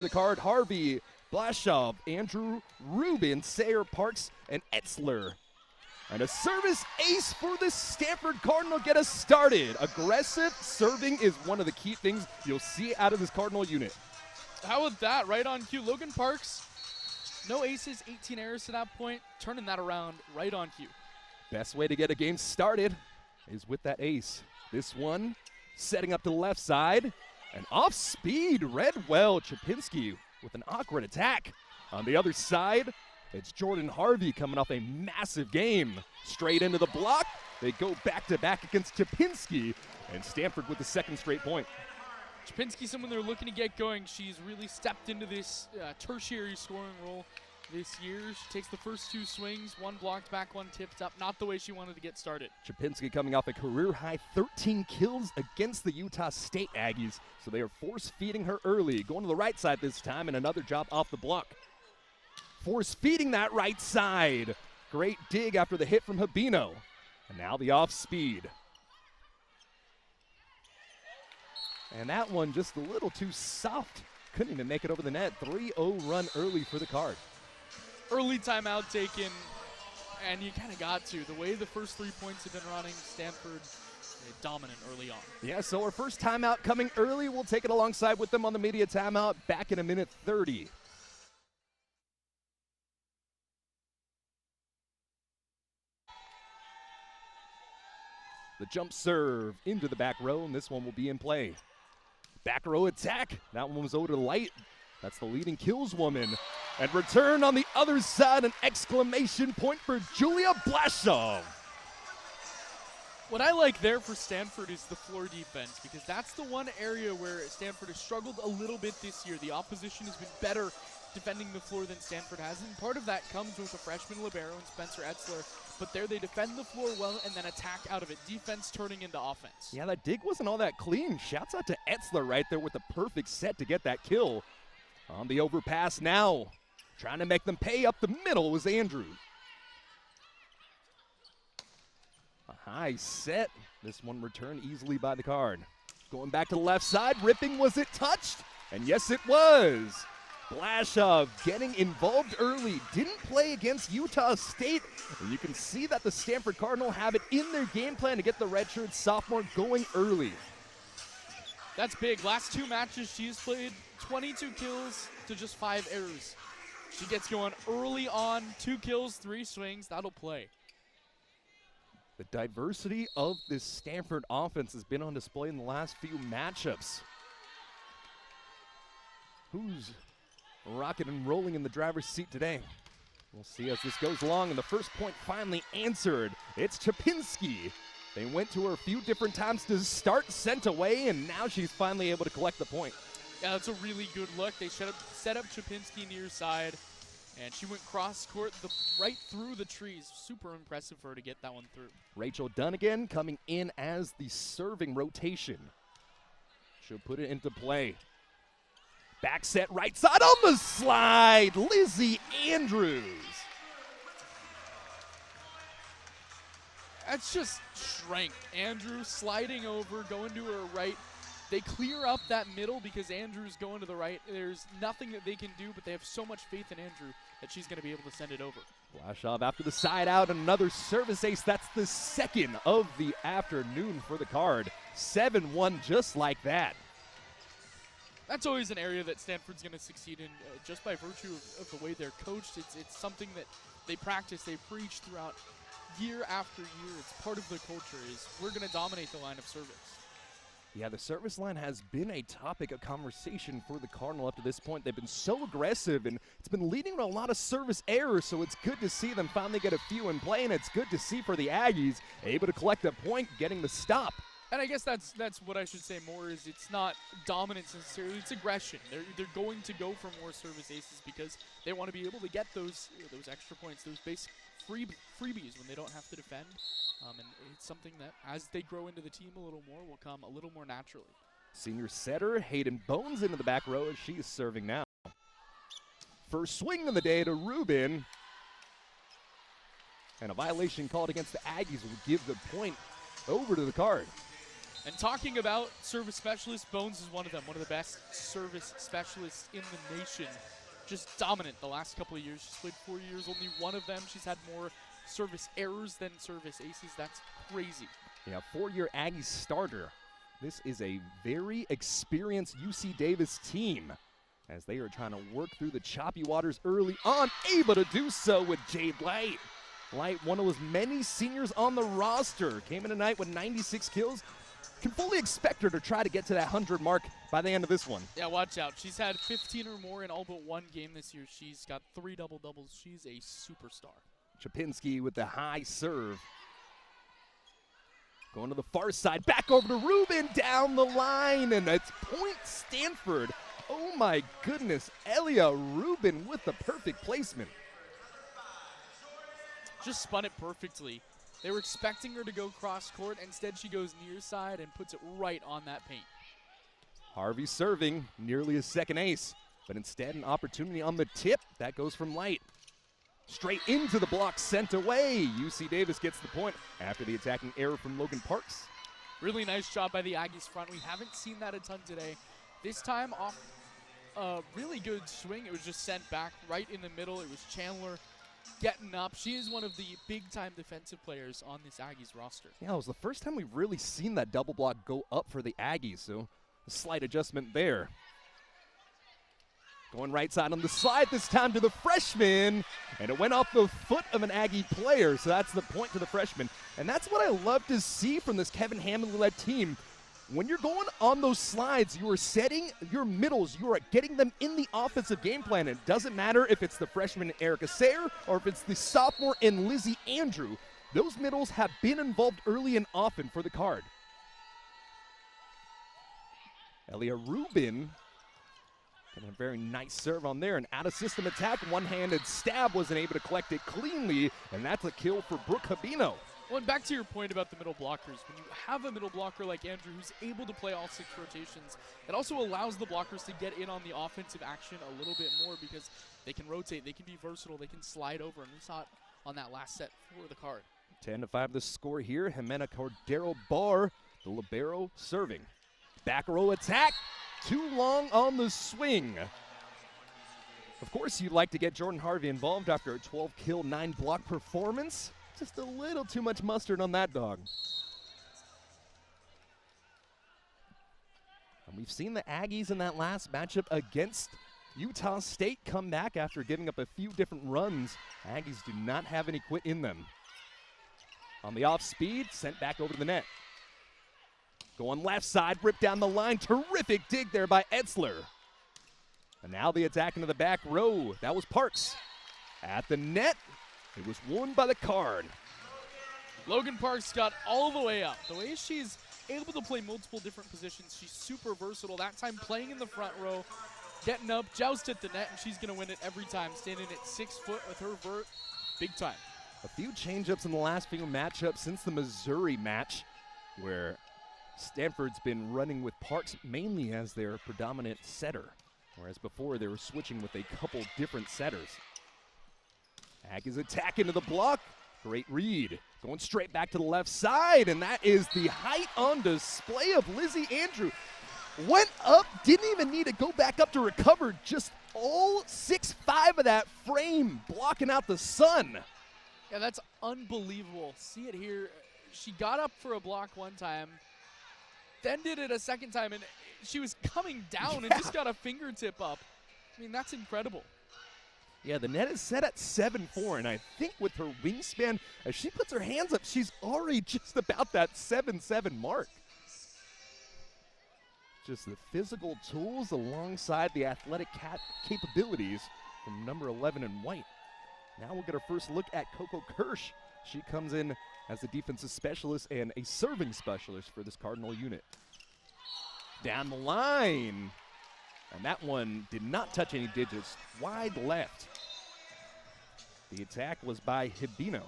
The card, Harvey, Blashov, Andrew, Ruben, Sayer, Parks, and Etzler. And a service ace for the Stanford Cardinal get us started. Aggressive serving is one of the key things you'll see out of this Cardinal unit. How about that? Right on cue. Logan Parks, no aces, 18 errors to that point, turning that around right on cue. Best way to get a game started is with that ace. This one setting up to the left side. And off speed, read well. Chapinski with an awkward attack. On the other side, it's Jordan Harvey coming off a massive game. Straight into the block. They go back-to-back against Chapinski. And Stanford with the second straight point. Chapinski, someone they're looking to get going. She's really stepped into this tertiary scoring role this year. She takes the first two swings, one blocked back, one tipped up. Not the way she wanted to get started. Chapinski coming off a career-high 13 kills against the Utah State Aggies. So they are force-feeding her early. Going to the right side this time, and another job off the block. Force-feeding that right side. Great dig after the hit from Habino. And now the off-speed. And that one just a little too soft. Couldn't even make it over the net. 3-0 run early for the Card. Early timeout taken, and you kind of got to. The way the first 3 points have been running, Stanford dominant early on. Yeah, so our first timeout coming early. We'll take it alongside with them on the media timeout back in a minute 30. The jump serve into the back row, and this one will be in play. Back row attack. That one was over to Light. That's the leading kills woman. And return on the other side, an exclamation point for Julia Blashov. What I like there for Stanford is the floor defense, because that's the one area where Stanford has struggled a little bit this year. The opposition has been better defending the floor than Stanford has, and part of that comes with a freshman libero and Spencer Etzler. But there they defend the floor well and then attack out of it. Defense turning into offense. Yeah, that dig wasn't all that clean. Shouts out to Etzler right there with the perfect set to get that kill. On the overpass now. Trying to make them pay up the middle was Andrew. A high set. This one returned easily by the Card. Going back to the left side. Ripping, was it touched? And yes, it was. Blashov getting involved early. Didn't play against Utah State. And you can see that the Stanford Cardinal have it in their game plan to get the redshirt sophomore going early. That's big. Last two matches she's played 22 kills to just 5 errors. She gets going early on, 2 kills, 3 swings. That'll play. The diversity of this Stanford offense has been on display in the last few matchups. Who's rocking and rolling in the driver's seat today? We'll see as this goes along, and the first point finally answered. It's Chapinski. They went to her a few different times to start, sent away, and now she's finally able to collect the point. Yeah, that's a really good look. They set up Chapinski near side, and she went cross-court right through the trees. Super impressive for her to get that one through. Rachel Dunnigan coming in as the serving rotation. She'll put it into play. Back set right side on the slide, Lizzie Andrews. That's just strength. Andrews sliding over, going to her right. They clear up that middle because Andrew's going to the right. There's nothing that they can do, but they have so much faith in Andrew that she's going to be able to send it over. Blashov after the side out, another service ace. That's the second of the afternoon for the Card. 7-1 just like that. That's always an area that Stanford's going to succeed in just by virtue of the way they're coached. It's something that they practice, they preach throughout year after year. It's part of the culture is we're going to dominate the line of service. Yeah, the service line has been a topic of conversation for the Cardinal up to this point. They've been so aggressive, and it's been leading to a lot of service errors, so it's good to see them finally get a few in play, and it's good to see for the Aggies able to collect a point, getting the stop. And I guess that's what I should say more is it's not dominance necessarily, it's aggression. They're going to go for more service aces because they want to be able to get those extra points, those basic freebies when they don't have to defend. And it's something that as they grow into the team a little more will come a little more naturally. Senior setter Hayden Bones into the back row as she is serving now. First swing of the day to Ruben. And a violation called against the Aggies will give the point over to the Card. And talking about service specialists, Bones is one of them, one of the best service specialists in the nation. Just dominant the last couple of years. She's played 4 years, only one of them. She's had more service errors than service aces. That's crazy. Yeah, 4-year Aggies starter. This is a very experienced UC Davis team as they are trying to work through the choppy waters early on, able to do so with Jade Light. Light, one of those many seniors on the roster, came in tonight with 96 kills. Can fully expect her to try to get to that 100 mark by the end of this one. Yeah, watch out. She's had 15 or more in all but one game this year. She's got 3 double-doubles. She's a superstar. Chapinski with the high serve. Going to the far side, back over to Ruben, down the line, and it's point Stanford. Oh my goodness, Elia Ruben with the perfect placement. Just spun it perfectly. They were expecting her to go cross court. Instead, she goes near side and puts it right on that paint. Harvey serving, nearly a second ace, but instead an opportunity on the tip. That goes from Light. Straight into the block, sent away. UC Davis gets the point after the attacking error from Logan Parks. Really nice job by the Aggies front. We haven't seen that a ton today. This time off a really good swing. It was just sent back right in the middle. It was Chandler getting up. She is one of the big-time defensive players on this Aggies roster. Yeah, it was the first time we've really seen that double block go up for the Aggies, so a slight adjustment there. Going right side on the slide this time to the freshman, and it went off the foot of an Aggie player, so that's the point to the freshman. And that's what I love to see from this Kevin Hamlin-led team. When you're going on those slides, you are setting your middles. You are getting them in the offensive game plan. It doesn't matter if it's the freshman Erica Sayre or if it's the sophomore and Lizzie Andrew. Those middles have been involved early and often for the Card. Elia Ruben getting a very nice serve on there. An out-of-system attack, one-handed stab, wasn't able to collect it cleanly, and that's a kill for Brooke Habino. Well, and back to your point about the middle blockers. When you have a middle blocker like Andrew who's able to play all 6 rotations, it also allows the blockers to get in on the offensive action a little bit more because they can rotate, they can be versatile, they can slide over, and we saw it on that last set for the Card. 10-5 the score here. Jimena Cordero Barr, the libero, serving. Back row attack, too long on the swing. Of course, you'd like to get Jordan Harvey involved after a 12-kill, 9-block performance. Just a little too much mustard on that dog. And we've seen the Aggies in that last matchup against Utah State come back after giving up a few different runs. Aggies do not have any quit in them. On the off speed, sent back over to the net. Going left side, ripped down the line. Terrific dig there by Etzler. And now the attack into the back row. That was Parks. At the net, it was won by the Card. Logan Parks got all the way up. The way she's able to play multiple different positions, she's super versatile. That time playing in the front row, getting up, joust at the net, and she's going to win it every time. Standing at 6 foot with her vert, big time. A few change-ups in the last few matchups since the Missouri match, where Stanford's been running with Parks mainly as their predominant setter, whereas before they were switching with a couple different setters. Aggies attack into the block. Great read. Going straight back to the left side, and that is the height on display of Lizzie Andrew. Went up, didn't even need to go back up to recover. Just all 6'5" of that frame blocking out the sun. Yeah, that's unbelievable. See it here. She got up for a block one time, then did it a second time, and she was coming down and just got a fingertip up. I mean, that's incredible. Yeah, the net is set at 7-4, and I think with her wingspan, as she puts her hands up, she's already just about that 7-7 mark. Just the physical tools alongside the athletic capabilities from number 11 in white. Now we'll get our first look at Coco Kirsch. She comes in as the defensive specialist and a serving specialist for this Cardinal unit. Down the line. And that one did not touch any digits. Wide left. The attack was by Hibino.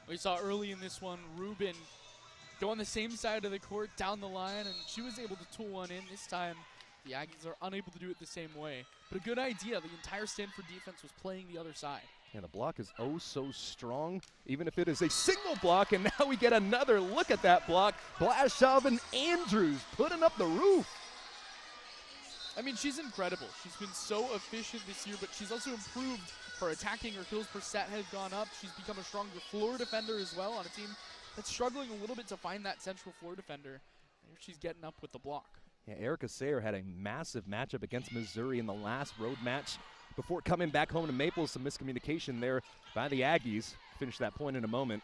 We saw early in this one, Ruben go on the same side of the court, down the line, and she was able to tool one in. This time, the Aggies are unable to do it the same way. But a good idea. The entire Stanford defense was playing the other side. Yeah, the block is oh so strong, even if it is a single block, and now we get another look at that block. Blashov and Andrews putting up the roof. I mean, she's incredible. She's been so efficient this year, but she's also improved. Her attacking, her kills per set has gone up. She's become a stronger floor defender as well on a team that's struggling a little bit to find that central floor defender. Here she's getting up with the block. Yeah, Erica Sayer had a massive matchup against Missouri in the last road match before coming back home to Maple. Some miscommunication there by the Aggies. Finish that point in a moment.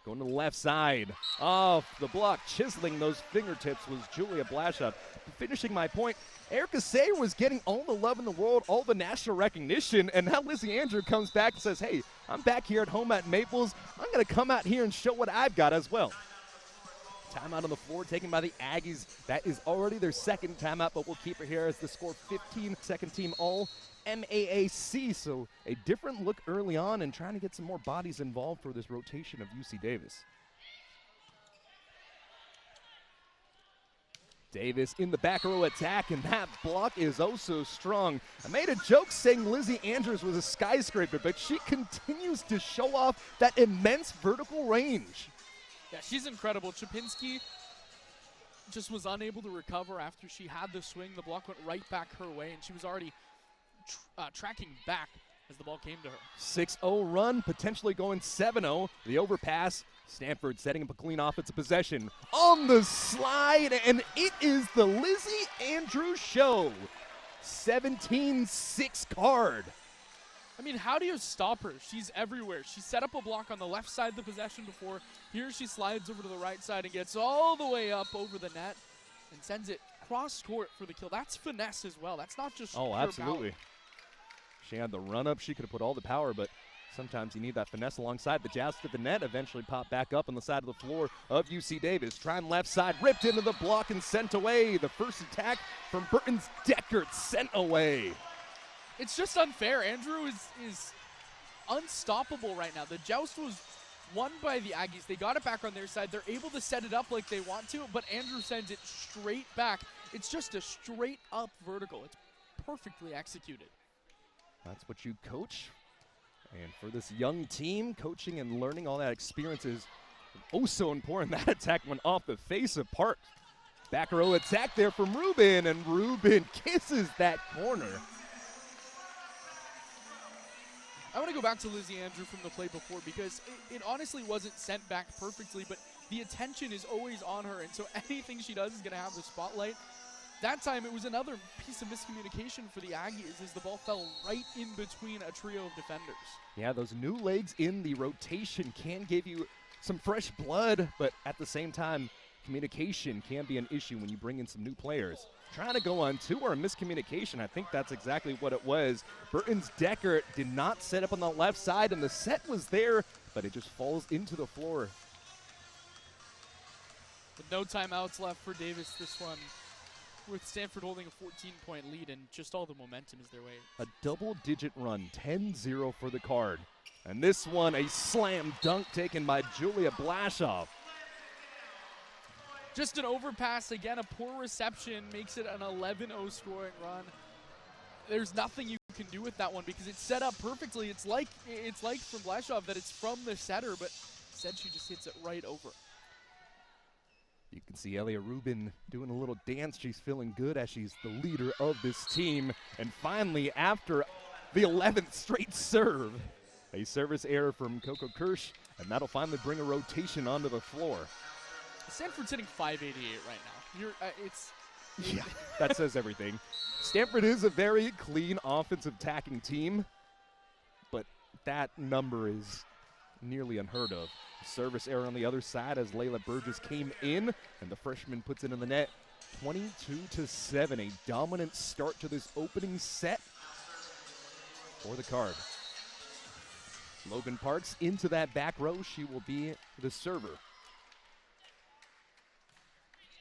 Going to the left side. Off the block, chiseling those fingertips was Julia Blashov. Finishing my point, Erica Sayer was getting all the love in the world, all the national recognition, and now Lizzie Andrew comes back and says, hey, I'm back here at home at Maples. I'm going to come out here and show what I've got as well. Timeout on the floor taken by the Aggies. That is already their second timeout, but we'll keep it here as the score 15, second team all MAAC. So a different look early on and trying to get some more bodies involved for this rotation of UC Davis. Davis in the back row attack, and that block is oh so strong. I made a joke saying Lizzie Andrews was a skyscraper, but she continues to show off that immense vertical range. Yeah, she's incredible. Chapinski just was unable to recover after she had the swing. The block went right back her way, and she was already tracking back as the ball came to her. 6-0 run, potentially going 7-0. The overpass, Stanford setting up a clean offensive possession on the slide, and it is the Lizzie Andrews show. 17-6 card. I mean, how do you stop her? She's everywhere. She set up a block on the left side of the possession before. Here she slides over to the right side and gets all the way up over the net and sends it cross court for the kill. That's finesse as well. That's not just pure absolutely. power. She had the run up. She could have put all the power, but sometimes you need that finesse alongside. The jazz to the net eventually popped back up on the side of the floor of UC Davis. Trying left side, ripped into the block and sent away. The first attack from Burton's Deckert sent away. It's just unfair. Andrew is unstoppable right now. The joust was won by the Aggies. They got it back on their side. They're able to set it up like they want to, but Andrew sends it straight back. It's just a straight up vertical. It's perfectly executed. That's what you coach. And for this young team, coaching and learning all that experience is oh so important. That attack went off the face of Park. Back row attack there from Ruben, and Ruben kisses that corner. I want to go back to Lizzie Andrew from the play before because it honestly wasn't sent back perfectly, but the attention is always on her, and so anything she does is going to have the spotlight. That time, it was another piece of miscommunication for the Aggies as the ball fell right in between a trio of defenders. Yeah, those new legs in the rotation can give you some fresh blood, but at the same time, communication can be an issue when you bring in some new players. Trying to go on two or a miscommunication. I think that's exactly what it was. Burton's Deckert did not set up on the left side, and the set was there, but it just falls into the floor. With no timeouts left for Davis this one, with Stanford holding a 14-point lead, and just all the momentum is their way. A double-digit run, 10-0 for the Card. And this one, a slam dunk taken by Julia Blashov. Just an overpass, again, a poor reception, makes it an 11-0 scoring run. There's nothing you can do with that one because it's set up perfectly. It's like from Blashov that it's from the setter, but instead she just hits it right over. You can see Elia Ruben doing a little dance. She's feeling good as she's the leader of this team. And finally, after the 11th straight serve, a service error from Coco Kirsch, and that'll finally bring a rotation onto the floor. Stanford's hitting 588 right now. Yeah, that says everything. Stanford is a very clean offensive attacking team, but that number is nearly unheard of. Service error on the other side as Layla Burgess came in, and the freshman puts it in the net. 22-7, a dominant start to this opening set for the Card. Logan Parks into that back row. She will be the server.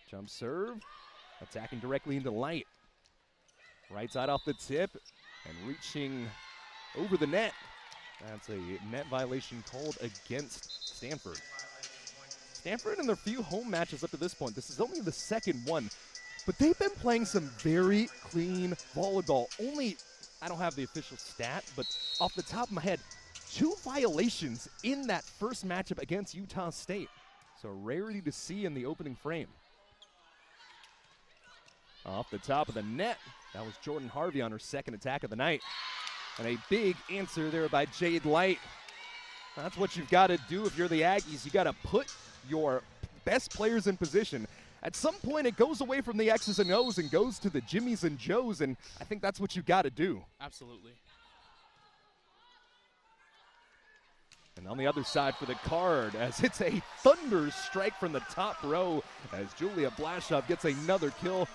Jump serve, attacking directly into light. Right side off the tip, and reaching over the net. That's a net violation called against Stanford. Stanford in their few home matches up to this point, this is only the second one, but they've been playing some very clean volleyball. Only I don't have the official stat, but off the top of my head, 2 violations in that first matchup against Utah State. So a rarity to see in the opening frame. Off the top of the net, that was Jordan Harvey on her second attack of the night. And a big answer there by Jade Light. That's what you've got to do if you're the Aggies. You got to put your best players in position. At some point, it goes away from the X's and O's and goes to the Jimmies and Joes, and I think that's what you've got to do. Absolutely. And on the other side for the Card, as it's a thunder strike from the top row, as Julia Blashov gets another kill.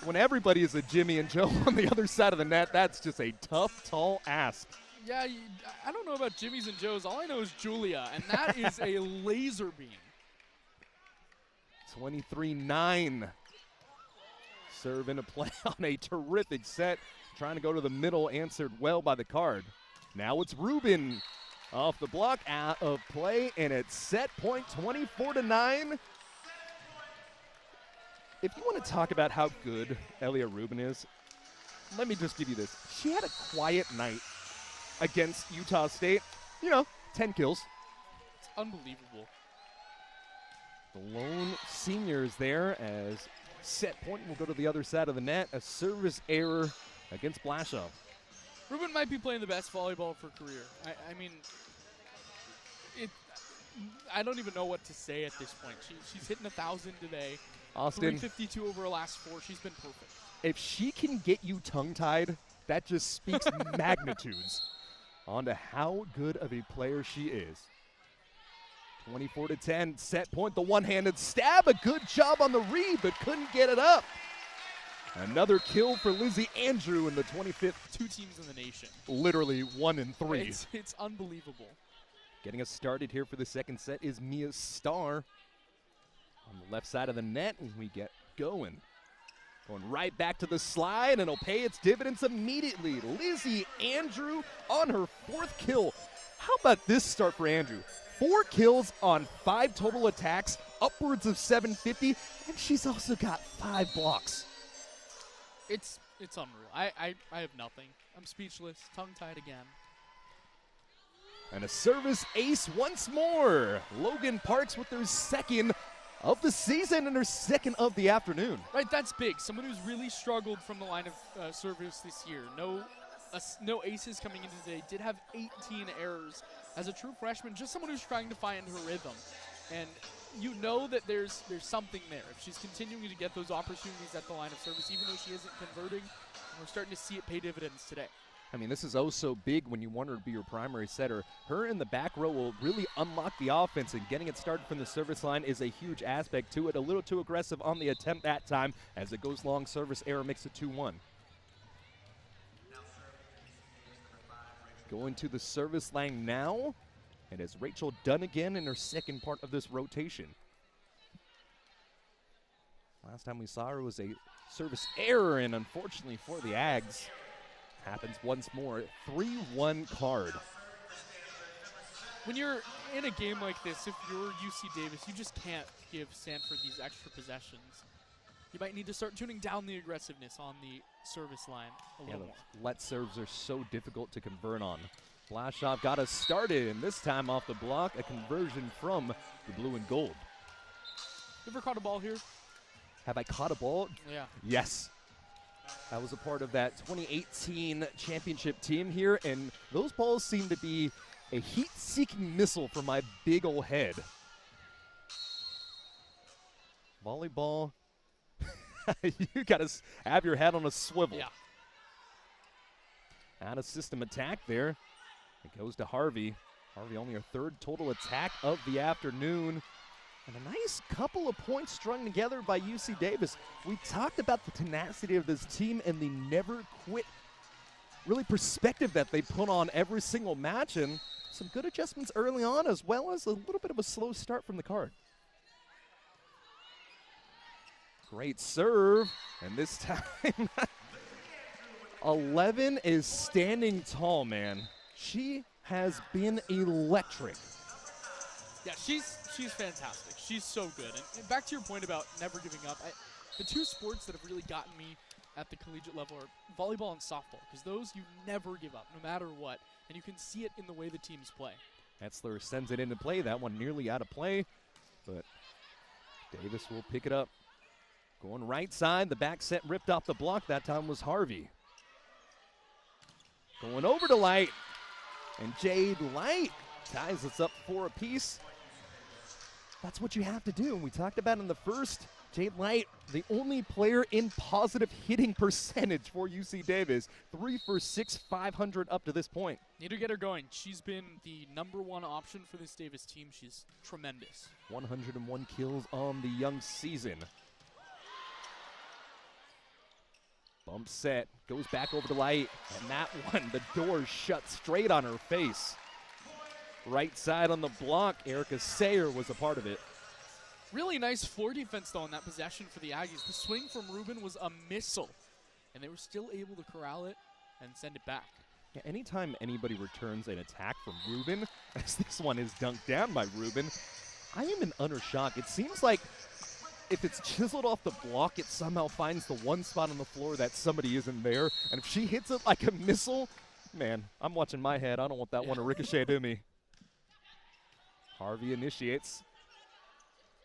When everybody is a Jimmy and Joe on the other side of the net, that's just a tough, tall ask. Yeah, I don't know about Jimmy's and Joe's. All I know is Julia, and that is a laser beam. 23-9. Serve into play on a terrific set. Trying to go to the middle, answered well by the Card. Now it's Ruben off the block, out of play, and it's set point 24-9. If you want to talk about how good Elia Ruben is, let me just give you this. She had a quiet night against Utah State. 10 kills. It's unbelievable. The lone senior is there as set point will go to the other side of the net. A service error against Blashov. Ruben might be playing the best volleyball of her career. I mean, I don't even know what to say at this point. She's hitting 1,000 today. Austin, 352 over her last 4. She's been perfect. If she can get you tongue-tied, that just speaks magnitudes onto how good of a player she is. 24-10, set point, the one-handed stab. A good job on the read, but couldn't get it up. Another kill for Lizzie Andrew in the 25th. 2 teams in the nation. Literally 1 and 3. It's unbelievable. Getting us started here for the second set is Mia Starr. On the left side of the net, and we get going. Going right back to the slide, and it'll pay its dividends immediately. Lizzie Andrew on her 4th kill. How about this start for Andrew? 4 kills on 5 total attacks, upwards of 750, and she's also got 5 blocks. It's unreal. I have nothing. I'm speechless, tongue-tied again. And a service ace once more. Logan Parks with their second of the season and her second of the afternoon. Right, that's big. Someone who's really struggled from the line of service this year. No aces coming in today. Did have 18 errors as a true freshman. Just someone who's trying to find her rhythm. And you know that there's something there. If she's continuing to get those opportunities at the line of service, even though she isn't converting, we're starting to see it pay dividends today. I mean, this is oh so big when you want her to be your primary setter. Her in the back row will really unlock the offense, and getting it started from the service line is a huge aspect to it. A little too aggressive on the attempt that time as it goes long. Service error makes it 2-1. Going to the service line now, and it's Rachel Dunnigan in her second part of this rotation. Last time we saw her was a service error, and unfortunately for the Ags, happens once more. 3-1 Card. When you're in a game like this, if you're UC Davis, you just can't give Stanford these extra possessions. You might need to start tuning down the aggressiveness on the service line a little more. Let serves are so difficult to convert on. Blashov got us started, and this time off the block, a conversion from the blue and gold. You ever caught a ball here? Have I caught a ball? Yeah. Yes. I was a part of that 2018 championship team here, and those balls seem to be a heat-seeking missile for my big ol' head. Volleyball, you got to have your head on a swivel. Yeah. Out of system attack there. It goes to Harvey. Harvey only her 3rd total attack of the afternoon. And a nice couple of points strung together by UC Davis. We talked about the tenacity of this team and the never quit really perspective that they put on every single match, and some good adjustments early on as well as a little bit of a slow start from the Card. Great serve, and this time 11 is standing tall, man. She has been electric. Yeah, she's fantastic. She's so good. And back to your point about never giving up, the 2 sports that have really gotten me at the collegiate level are volleyball and softball, because those you never give up, no matter what, and you can see it in the way the teams play. Etzler sends it into play. That one nearly out of play, but Davis will pick it up. Going right side, the back set ripped off the block. That time was Harvey. Going over to Light, and Jade Light ties us up 4 apiece. That's what you have to do. We talked about in the first, Jade Light, the only player in positive hitting percentage for UC Davis. 3 for 6, 500 up to this point. Need to get her going. She's been the #1 option for this Davis team. She's tremendous. 101 kills on the young season. Bump set, goes back over to Light, and that one, the door shut straight on her face. Right side on the block, Erica Sayer was a part of it. Really nice floor defense, though, in that possession for the Aggies. The swing from Ruben was a missile, and they were still able to corral it and send it back. Yeah, anytime anybody returns an attack from Ruben, as this one is dunked down by Ruben, I am in utter shock. It seems like if it's chiseled off the block, it somehow finds the one spot on the floor that somebody isn't there. And if she hits it like a missile, man, I'm watching my head. I don't want that one to ricochet to me. Harvey initiates.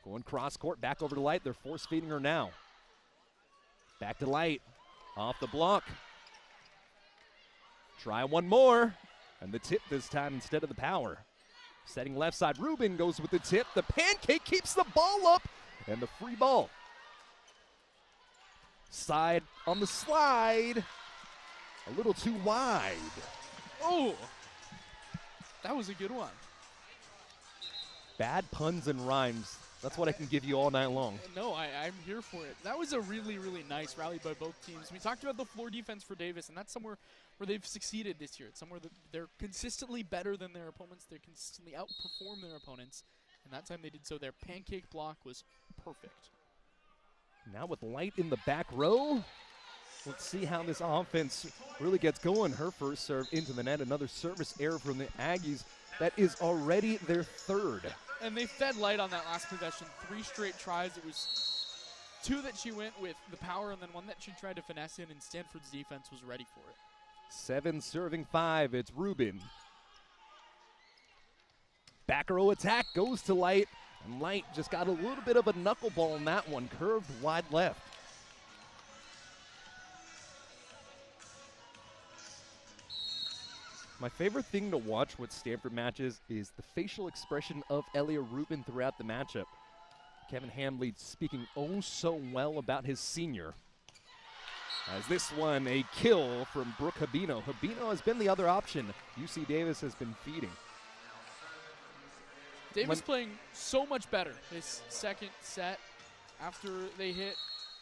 Going cross court, back over to Light. They're force feeding her now. Back to Light. Off the block. Try one more. And the tip this time instead of the power. Setting left side, Ruben goes with the tip. The pancake keeps the ball up. And the free ball. Side on the slide. A little too wide. Oh, that was a good one. Bad puns and rhymes. That's what I can give you all night long. No, I'm here for it. That was a really, really nice rally by both teams. We talked about the floor defense for Davis, and that's somewhere where they've succeeded this year. It's somewhere that they're consistently better than their opponents. They consistently outperform their opponents. And that time they did so. Their pancake block was perfect. Now with Light in the back row, let's see how this offense really gets going. Her first serve into the net. Another service error from the Aggies. That is already their 3rd. And they fed Light on that last possession. 3 straight tries. It was 2 that she went with the power and then 1 that she tried to finesse in, and Stanford's defense was ready for it. 7 serving 5. It's Ruben. Back row attack goes to Light, and Light just got a little bit of a knuckleball in that one, curved wide left. My favorite thing to watch with Stanford matches is the facial expression of Elia Ruben throughout the matchup. Kevin Hambley speaking oh so well about his senior. As this one, a kill from Brooke Habino. Habino has been the other option UC Davis has been feeding. Davis playing so much better this second set. After they hit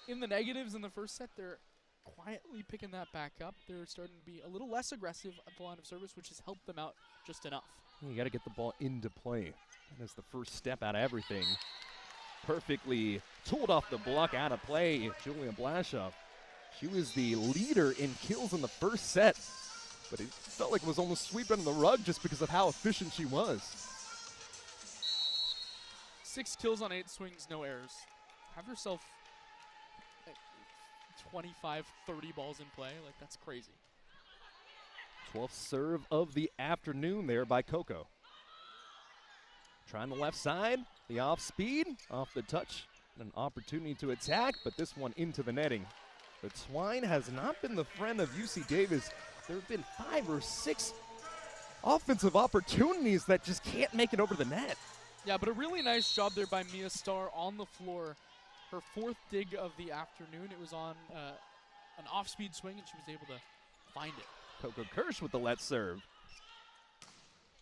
in the negatives in the first set, they're quietly picking that back up. They're starting to be a little less aggressive at the line of service, which has helped them out just enough. You got to get the ball into play. That is the first step out of everything. Perfectly tooled off the block out of play, Julia Blashov. She was the leader in kills in the first set, but it felt like it was almost swept under the rug just because of how efficient she was. 6 kills on 8 swings, no errors. Have yourself 25, 30 balls in play. Like, that's crazy. 12th serve of the afternoon there by Coco. Trying the left side, the off speed, off the touch, and an opportunity to attack, but this one into the netting. But Twine has not been the friend of UC Davis. There have been 5 or 6 offensive opportunities that just can't make it over the net. Yeah, but a really nice job there by Mia Starr on the floor. Her 4th dig of the afternoon. It was on an off-speed swing, and she was able to find it. Coco Kirsch with the let serve.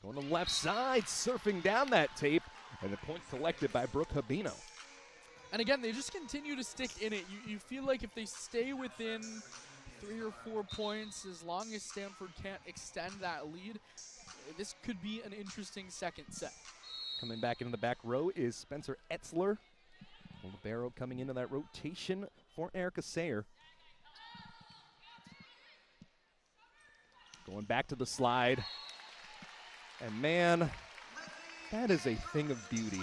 Going to the left side, surfing down that tape, and the point collected by Brooke Habino. And again, they just continue to stick in it. You feel like if they stay within 3 or 4 points, as long as Stanford can't extend that lead, this could be an interesting second set. Coming back into the back row is Spencer Etzler. Libero coming into that rotation for Erica Sayer. Going back to the slide. And man, that is a thing of beauty.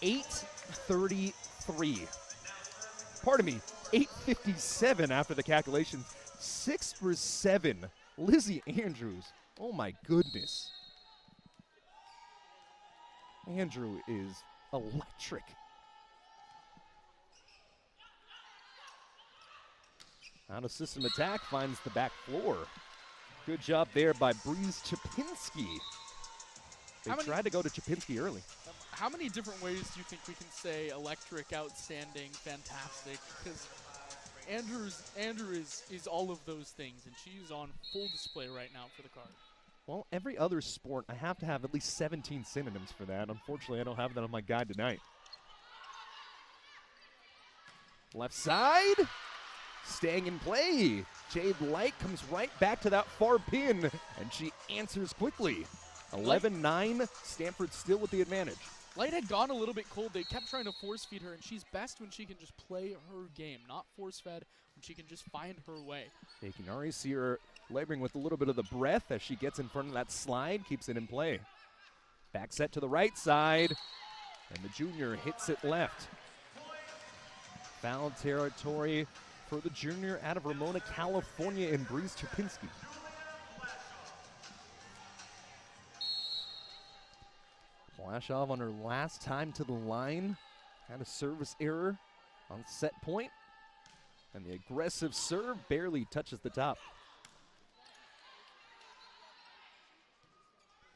8:33. Pardon me, 8:57 after the calculations. 6 for 7. Lizzie Andrews. Oh my goodness. Andrew is electric. Out of system attack, finds the back floor. Good job there by Breeze Chapinski. They tried to go to Chapinski early. How many different ways do you think we can say electric, outstanding, fantastic? Because Andrew is all of those things, and she's on full display right now for the card. Well, every other sport, I have to have at least 17 synonyms for that. Unfortunately, I don't have that on my guide tonight. Left side, staying in play. Jade Light comes right back to that far pin, and she answers quickly. 11-9, Stanford still with the advantage. Light had gone a little bit cold. They kept trying to force feed her, and she's best when she can just play her game, not force fed, when she can just find her way. You can already see her laboring with a little bit of the breath as she gets in front of that slide, keeps it in play. Back set to the right side, and the junior hits it left. Foul territory for the junior out of Ramona, California, in Breeze Chapinski. Blashov on her last time to the line. Had a service error on set point. And the aggressive serve barely touches the top.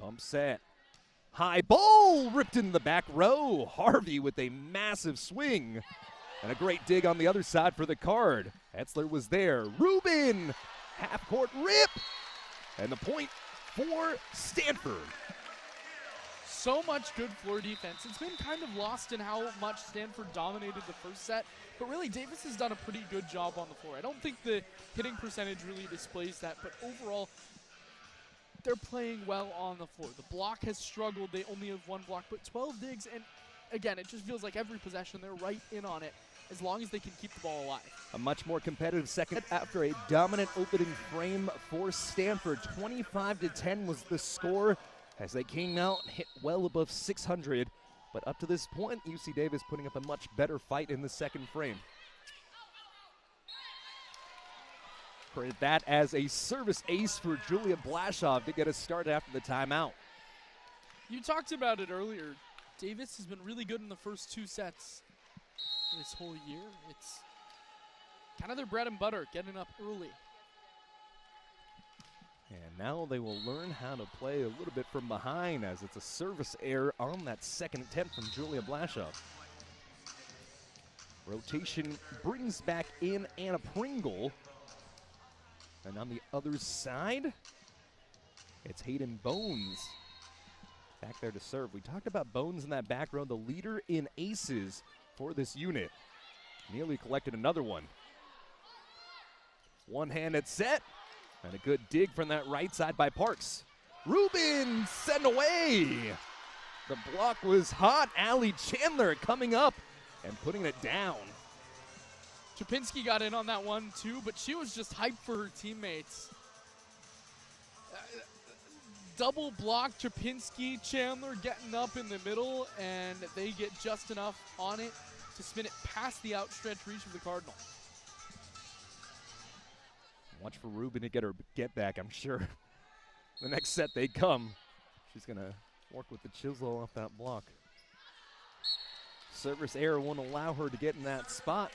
Bump set. High ball ripped into the back row. Harvey with a massive swing. And a great dig on the other side for the card. Etzler was there. Ruben, half court rip. And the point for Stanford. So much good floor defense. It's been kind of lost in how much Stanford dominated the first set, but really Davis has done a pretty good job on the floor. I don't think the hitting percentage really displays that, but overall, they're playing well on the floor. The block has struggled. They only have one block, but 12 digs, and again, it just feels like every possession they're right in on it as long as they can keep the ball alive. A much more competitive second after a dominant opening frame for Stanford. 25-10 was the score as they came out and hit well above 600. But up to this point, UC Davis putting up a much better fight in the second frame. Credit that as a service ace for Julia Blashov to get us started after the timeout. You talked about it earlier. Davis has been really good in the first two sets this whole year. It's kind of their bread and butter, getting up early. And now they will learn how to play a little bit from behind as it's a service error on that second attempt from Julia Blashov. Rotation brings back in Anna Pringle. And on the other side, it's Hayden Bones back there to serve. We talked about Bones in that back row, the leader in aces for this unit. Nearly collected another one. One-handed set. And a good dig from that right side by Parks. Ruben sent away. The block was hot. Allie Chandler coming up and putting it down. Chapinski got in on that one too, but she was just hyped for her teammates. Double block, Chapinski, Chandler getting up in the middle, and they get just enough on it to spin it past the outstretched reach of the Cardinal. Watch for Ruben to get her get back, I'm sure. The next set they come, she's going to work with the chisel off that block. Service error won't allow her to get in that spot.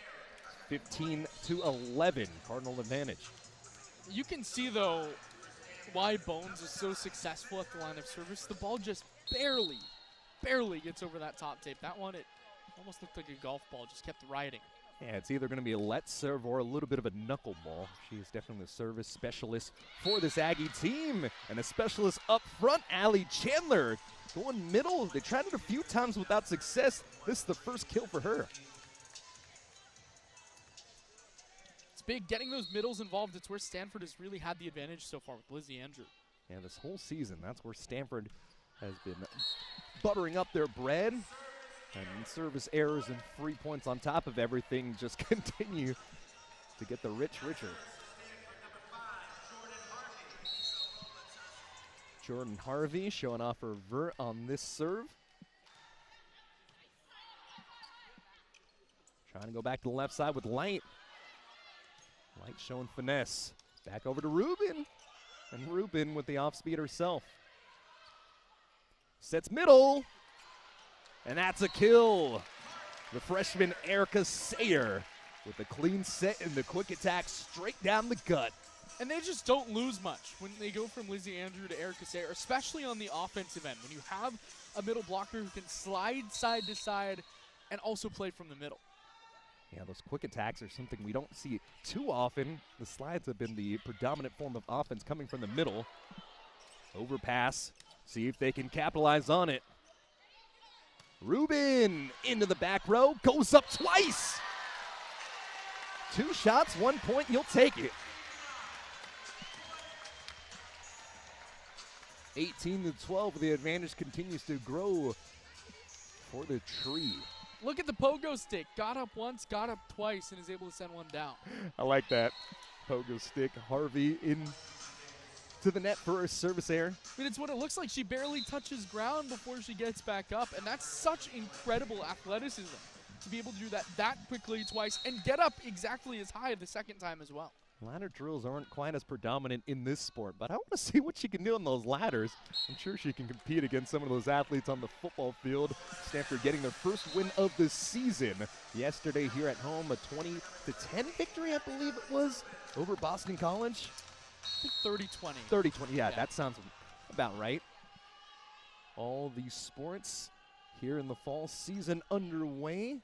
15-11, Cardinal advantage. You can see, though, why Bones is so successful at the line of service. The ball just barely gets over that top tape. That one, it almost looked like a golf ball, just kept riding. Yeah, it's either going to be a let serve or a little bit of a knuckleball. She is definitely the service specialist for this Aggie team. And a specialist up front, Allie Chandler. Going middle. They tried it a few times without success. This is the first kill for her. It's big getting those middles involved. It's where Stanford has really had the advantage so far with Lizzie Andrew. Yeah, this whole season, that's where Stanford has been buttering up their bread. And service errors and 3 points on top of everything just continue to get the rich richer. Jordan Harvey showing off her vert on this serve. Trying to go back to the left side with Light. Light showing finesse. Back over to Ruben. And Ruben with the off-speed herself. Sets middle. And that's a kill. The freshman Erica Sayer with a clean set and the quick attack straight down the gut. And they just don't lose much when they go from Lizzie Andrew to Erica Sayer, especially on the offensive end. When you have a middle blocker who can slide side to side and also play from the middle. Yeah, those quick attacks are something we don't see too often. The slides have been the predominant form of offense coming from the middle. Overpass. See if they can capitalize on it. Ruben into the back row. Goes up twice. 2 shots, 1 point. You'll take it. 18-12. The advantage continues to grow for the Tree. Look at the pogo stick. Got up once, got up twice, and is able to send one down. I like that. Pogo stick. Harvey in to the net for a service error. I mean, it's what it looks like. She barely touches ground before she gets back up, and that's such incredible athleticism to be able to do that quickly twice and get up exactly as high the second time as well. Ladder drills aren't quite as predominant in this sport, but I want to see what she can do on those ladders. I'm sure she can compete against some of those athletes on the football field. Stanford getting their first win of the season yesterday here at home, a 20-10 victory, I believe it was, over Boston College. I think 30-20. 30-20, yeah, that sounds about right. All these sports here in the fall season underway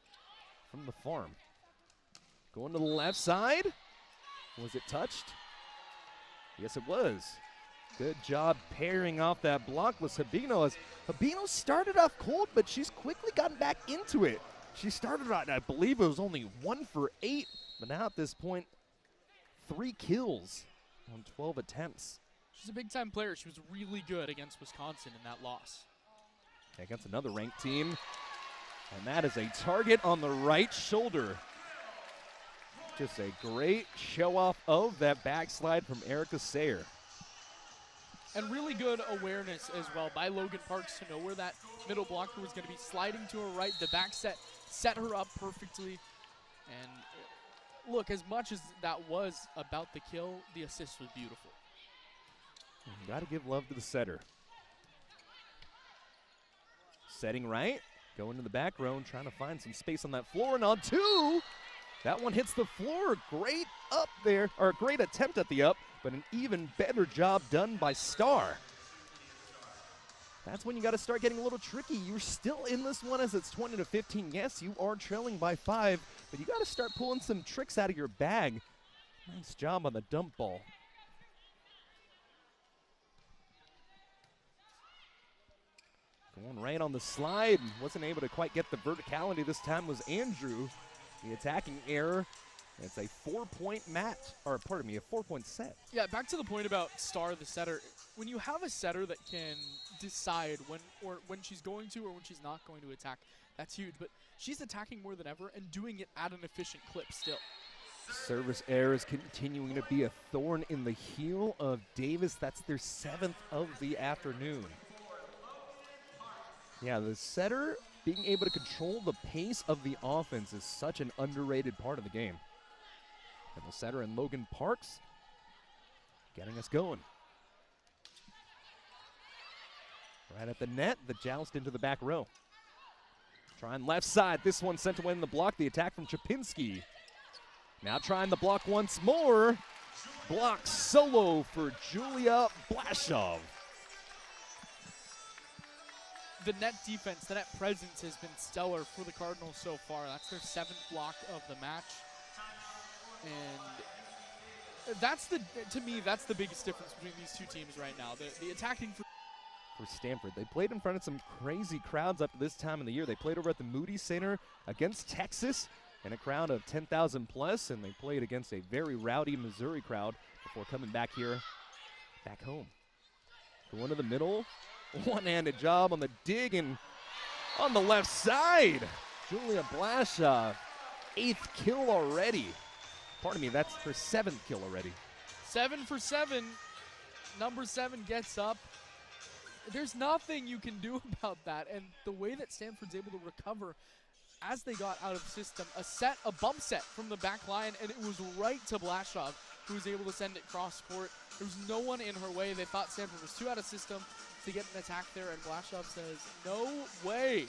from the farm. Going to the left side. Was it touched? Yes, it was. Good job pairing off that block with Habino. As Habino started off cold, but she's quickly gotten back into it. She started out, I believe it was only 1 for 8, but now at this point, 3 kills on 12 attempts. She's a big-time player. She was really good against Wisconsin in that loss. Against another ranked team, and that is a target on the right shoulder. Just a great show-off of that backslide from Erica Sayer. And really good awareness as well by Logan Parks to know where that middle blocker was going to be sliding to her right. The back set her up perfectly. And look, as much as that was about the kill, the assist was beautiful. You got to give love to the setter. Setting right, going to the back row and trying to find some space on that floor, and on 2. That one hits the floor. Great up there, or a great attempt at the up, but an even better job done by Starr. That's when you got to start getting a little tricky. You're still in this one as it's 20-15. Yes, you are trailing by 5, but you got to start pulling some tricks out of your bag. Nice job on the dump ball. Going right on the slide. Wasn't able to quite get the verticality. This time was Andrew. The attacking error. It's a 4-point match, or pardon me, a 4-point set. Yeah, back to the point about Starr, the setter. When you have a setter that can decide when she's going to or when she's not going to attack, that's huge. But she's attacking more than ever and doing it at an efficient clip still. Service errors continuing to be a thorn in the heel of Davis. That's their 7th of the afternoon. Yeah, the setter being able to control the pace of the offense is such an underrated part of the game. And the setter and Logan Parks getting us going. Right at the net, the joust into the back row. Trying left side. This one sent away in the block. The attack from Chapinski. Now trying the block once more. Block solo for Julia Blashov. The net defense, the net presence has been stellar for the Cardinals so far. That's their 7th block of the match. And to me, that's the biggest difference between these two teams right now. The attacking for Stanford. They played in front of some crazy crowds up to this time of the year. They played over at the Moody Center against Texas in a crowd of 10,000 plus, and they played against a very rowdy Missouri crowd before coming back here, back home. Going to the middle. One-handed job on the dig and on the left side. Julia Blashov, 8th kill already. Pardon me, that's her 7th kill already. 7 for 7. Number 7 gets up. There's nothing you can do about that. And the way that Stanford's able to recover as they got out of system, a bump set from the back line, and it was right to Blashov, who was able to send it cross court. There was no one in her way. They thought Stanford was too out of system to get an attack there, and Blashov says, no way.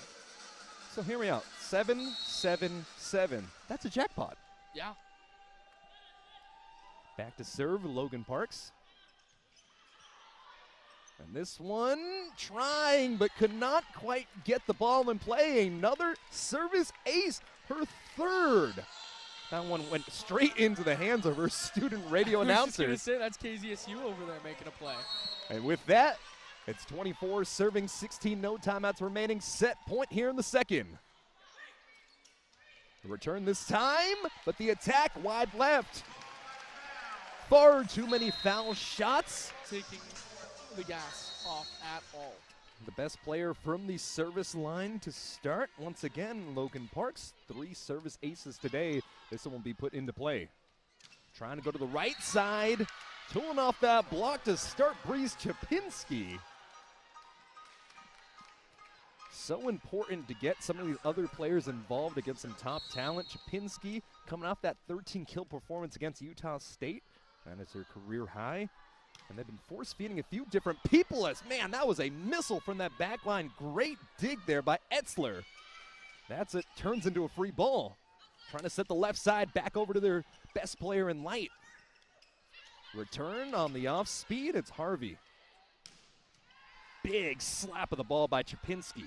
So hear me out. 7-7-7. That's a jackpot. Yeah. Back to serve, Logan Parks. And this one trying, but could not quite get the ball in play. Another service ace, her third. That one went straight into the hands of her student radio announcer. I was just going to say, that's KZSU over there making a play. And with that, it's 24 serving, 16, no timeouts remaining. Set point here in the second. The return this time, but the attack wide left. Far too many foul shots. Taking the gas off at all. The best player from the service line to start. Once again, Logan Parks, 3 service aces today. This one will be put into play. Trying to go to the right side. Tooling off that block to start Breeze Chapinski. So important to get some of these other players involved to get some top talent. Chapinski coming off that 13-kill performance against Utah State. That is her career high. And they've been force-feeding a few different people as, man, that was a missile from that back line. Great dig there by Etzler. That's it, turns into a free ball. Trying to set the left side back over to their best player in light. Return on the off speed, it's Harvey. Big slap of the ball by Chapinski.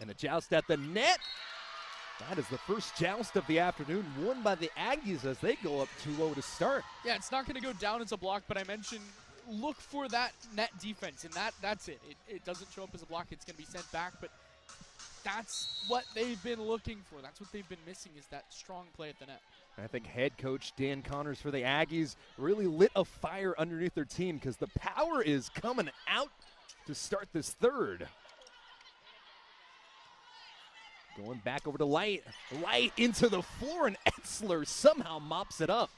And a joust at the net. That is the first joust of the afternoon, won by the Aggies as they go up 2-0 to start. Yeah, it's not going to go down as a block, but I mentioned look for that net defense, and that's it. It doesn't show up as a block. It's going to be sent back, but that's what they've been looking for. That's what they've been missing is that strong play at the net. I think head coach Dan Connors for the Aggies really lit a fire underneath their team because the power is coming out to start this third. Going back over to Light. Light into the floor, and Etzler somehow mops it up.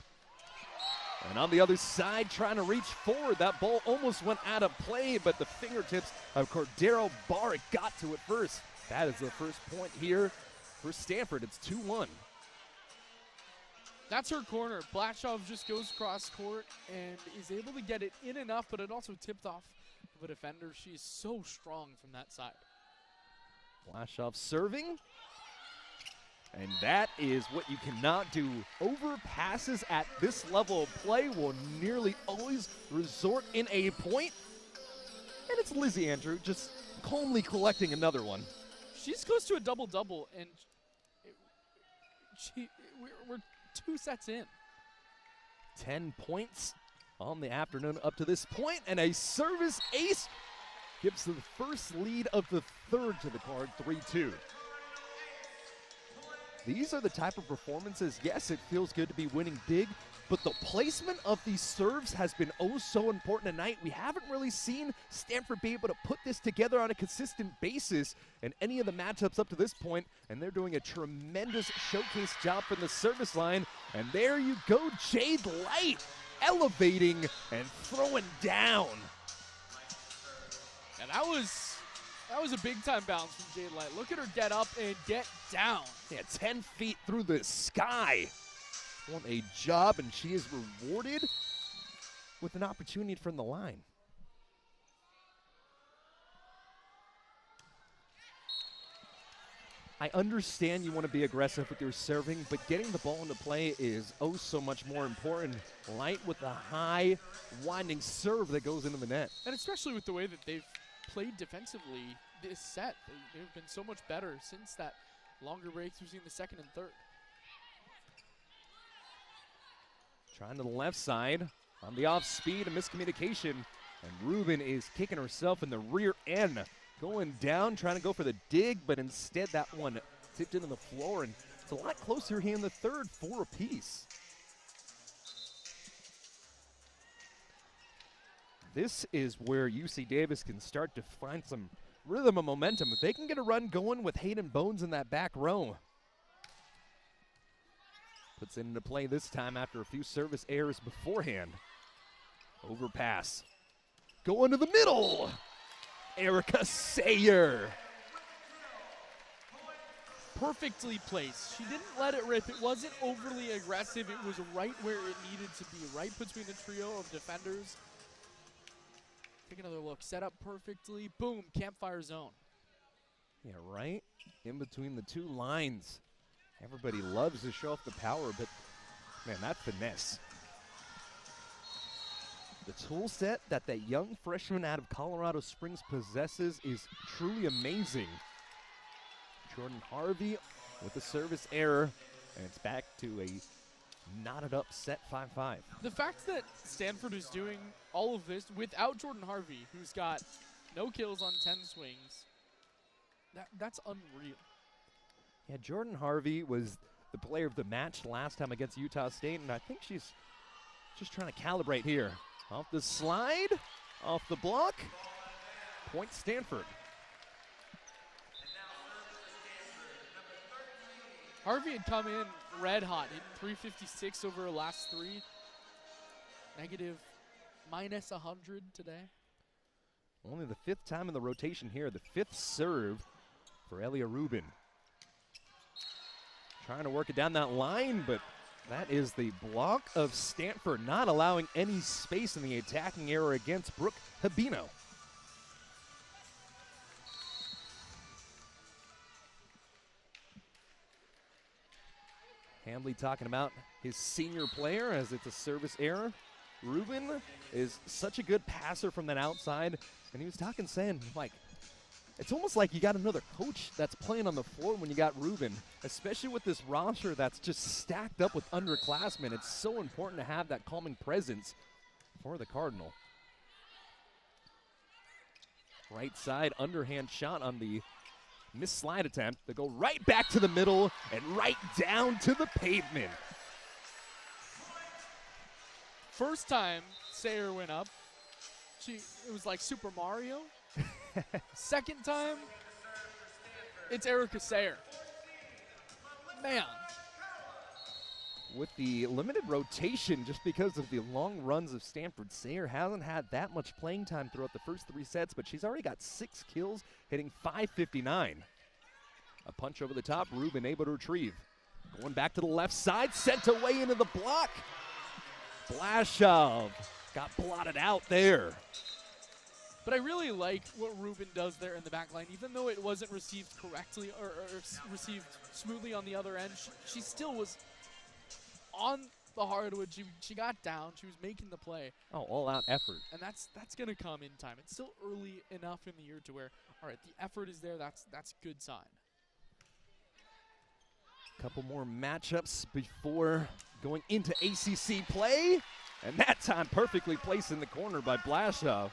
And on the other side, trying to reach forward. That ball almost went out of play, but the fingertips of Cordero Barr got to it first. That is the first point here for Stanford. It's 2-1. That's her corner. Blashov just goes cross court and is able to get it in enough, but it also tipped off of a defender. She is so strong from that side. Blashov serving. And that is what you cannot do. Overpasses at this level of play will nearly always resort in a point. And it's Lizzie Andrew just calmly collecting another one. She's close to a double-double, and we're 2 sets in. 10 points on the afternoon up to this point, and a service ace gives the first lead of the third to the card, 3-2. These are the type of performances, yes, it feels good to be winning big, but the placement of these serves has been oh so important tonight. We haven't really seen Stanford be able to put this together on a consistent basis in any of the matchups up to this point, and they're doing a tremendous showcase job from the service line. And there you go, Jade Light elevating and throwing down. And that was a big-time bounce from Jade Light. Look at her get up and get down. Yeah, 10 feet through the sky. What a job, and she is rewarded with an opportunity from the line. I understand you want to be aggressive with your serving, but getting the ball into play is oh so much more important. Light with a high, winding serve that goes into the net. And especially with the way that they've played defensively this set. They've been so much better since that longer breaks between the second and third. Trying to the left side on the off speed, a miscommunication. And Ruben is kicking herself in the rear end. Going down, trying to go for the dig, but instead that one tipped into the floor. And it's a lot closer here in the third, 4 apiece. This is where UC Davis can start to find some rhythm and momentum. If they can get a run going with Hayden Bones in that back row. Puts it into play this time after a few service errors beforehand. Overpass. Going to the middle. Erica Sayer. perfectly placed. She didn't let it rip. It wasn't overly aggressive. It was right where it needed to be, right between the trio of defenders. Take another look. Set up perfectly. Boom, campfire zone. Yeah, right in between the two lines. Everybody loves to show off the power, but man, that finesse. The tool set that young freshman out of Colorado Springs possesses is truly amazing. Jordan Harvey with the service error, and it's back to a knotted up set 5-5. The fact that Stanford is doing all of this without Jordan Harvey, who's got no kills on 10 swings, that's unreal. Yeah, Jordan Harvey was the player of the match last time against Utah State, and I think she's just trying to calibrate here. Off the slide, off the block, point Stanford. Harvey had come in red hot, hitting 356 over her last three. Negative -100 today. Only the 5th time in the rotation here, the 5th serve for Elia Ruben. Trying to work it down that line, but that is the block of Stanford, not allowing any space in the attacking area against Brooke Habino. Hambley talking about his senior player as it's a service error. Ruben is such a good passer from that outside, and he was talking, saying, like, it's almost like you got another coach that's playing on the floor when you got Ruben, especially with this roster that's just stacked up with underclassmen. It's so important to have that calming presence for the Cardinal. Right side underhand shot on the missed slide attempt. They go right back to the middle and right down to the pavement. First time Sayer went up, it was like Super Mario. Second time, it's Erica Sayer. Man. With the limited rotation, just because of the long runs of Stanford, Sayer hasn't had that much playing time throughout the first 3 sets, but she's already got 6 kills, hitting .559. A punch over the top, Ruben able to retrieve. Going back to the left side, sent away into the block. Blashov got blotted out there. But I really like what Ruben does there in the back line. Even though it wasn't received correctly or received smoothly on the other end, she still was on the hardwood. She got down. She was making the play. Oh, all-out effort. And that's going to come in time. It's still early enough in the year to where, all right, the effort is there. That's a good sign. Couple more matchups before going into ACC play. And that time perfectly placed in the corner by Blashov.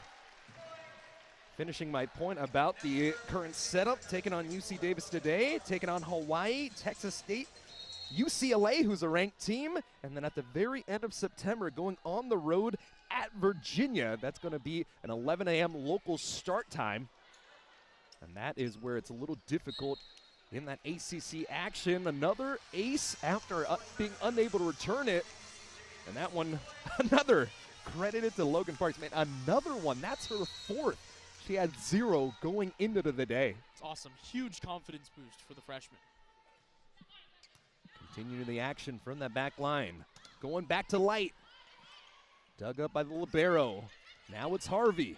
Finishing my point about the current setup, taking on UC Davis today, taking on Hawaii, Texas State, UCLA, who's a ranked team, and then at the very end of September, going on the road at Virginia. That's going to be an 11 a.m. local start time, and that is where it's a little difficult in that ACC action. Another ace after being unable to return it, and that one, another credited to Logan Parks. Man, another one. That's her 4th. She had 0 going into the day. It's awesome. Huge confidence boost for the freshman. Continuing the action from that back line. Going back to Light. Dug up by the libero. Now it's Harvey.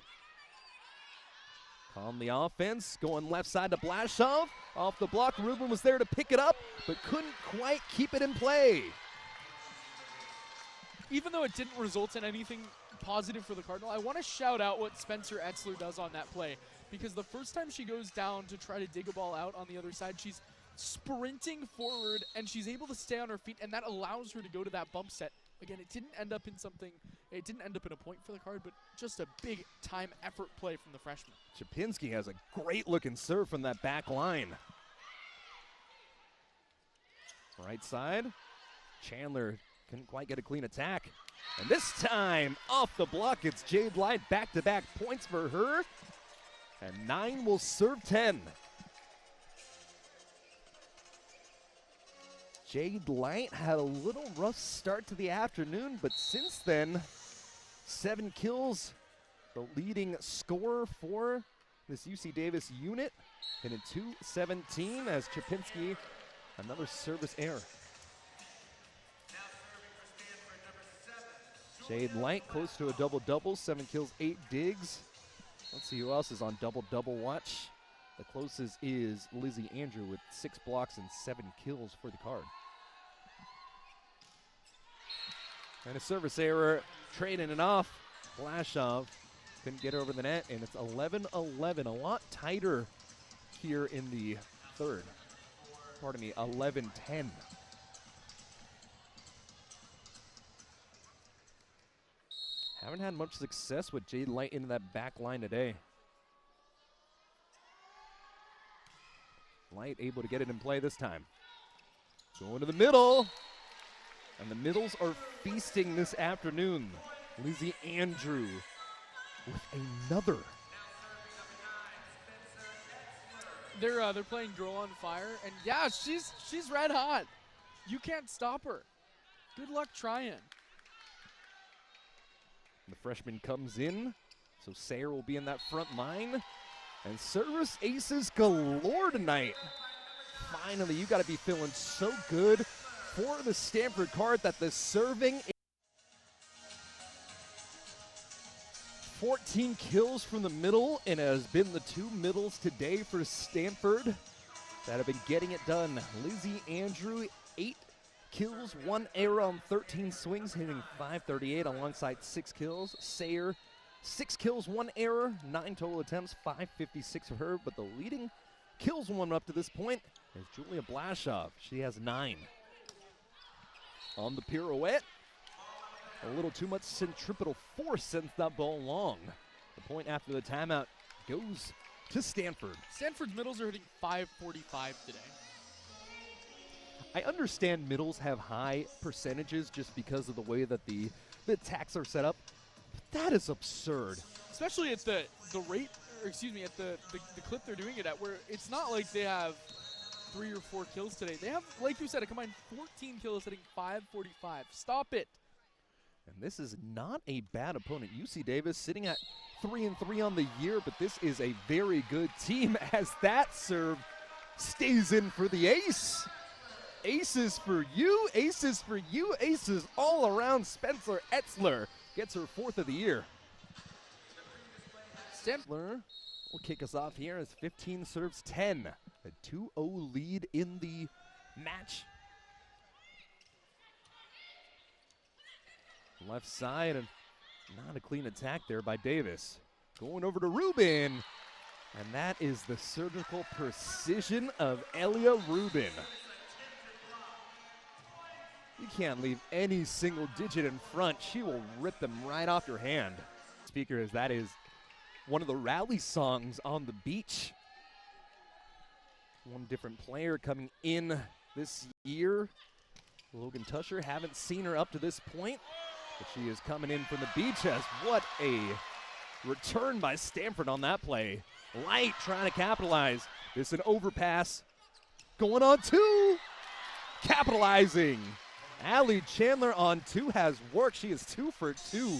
On the offense, going left side to Blashov. Off the block, Ruben was there to pick it up, but couldn't quite keep it in play. Even though it didn't result in anything positive for the Cardinal, I want to shout out what Spencer Etzler does on that play, because the first time she goes down to try to dig a ball out on the other side, she's sprinting forward and she's able to stay on her feet, and that allows her to go to that bump set. Again, it didn't end up in a point for the Card, but just a big time effort play from the freshman. Chapinski has a great looking serve from that back line. Right side, Chandler couldn't quite get a clean attack. And this time, off the block, it's Jade Light. Back-to-back points for her. And 9 will serve 10. Jade Light had a little rough start to the afternoon, but since then, 7 kills. The leading scorer for this UC Davis unit. Hitting .217 as Chapinski Another service error. Jade Light close to a double-double, 7 kills, 8 digs. Let's see who else is on double-double watch. The closest is Lizzie Andrew with 6 blocks and 7 kills for the card. And a service error, trading it off. Blashov couldn't get over the net, and it's 11-11, a lot tighter here in the third. Pardon me, 11-10. Haven't had much success with Jade Light into that back line today. Light able to get it in play this time. Going to the middle. And the middles are feasting this afternoon. Lizzie Andrew with another. They're playing Girl on Fire, and yeah, she's red hot. You can't stop her. Good luck trying. The freshman comes in, so Sayer will be in that front line. And service aces galore tonight. Finally, you got to be feeling so good for the Stanford card that the serving 14 kills from the middle, and it has been the 2 middles today for Stanford that have been getting it done. Lizzie Andrew, 8 kills, 1 error on 13 swings, hitting .538 alongside 6 kills. Sayer, 6 kills, 1 error, 9 total attempts, .556 for her. But the leading kills one up to this point is Julia Blashov. She has 9. On the pirouette, a little too much centripetal force sends that ball long. The point after the timeout goes to Stanford. Stanford's middles are hitting .545 today. I understand middles have high percentages just because of the way that the attacks are set up. But that is absurd. Especially at the rate, or excuse me, at the clip they're doing it at, where it's not like they have 3 or 4 kills today. They have, like you said, a combined 14 kills hitting .545. Stop it. And this is not a bad opponent. UC Davis sitting at 3-3 on the year, but this is a very good team as that serve stays in for the ace. Aces for you, aces for you, aces all around. Spencer Etzler gets her 4th of the year. Stanford will kick us off here as 15 serves 10. A 2-0 lead in the match. Left side, and not a clean attack there by Davis. Going over to Ruben, and that is the surgical precision of Elia Ruben. You can't leave any single digit in front. She will rip them right off your hand. Speaker, as that is one of the rally songs on the beach. One different player coming in this year. Logan Tusher, haven't seen her up to this point, but she is coming in from the beach. As what a return by Stanford on that play. Light trying to capitalize. This an overpass. Going on 2. Capitalizing. Allie Chandler on 2 has worked. She is 2 for 2.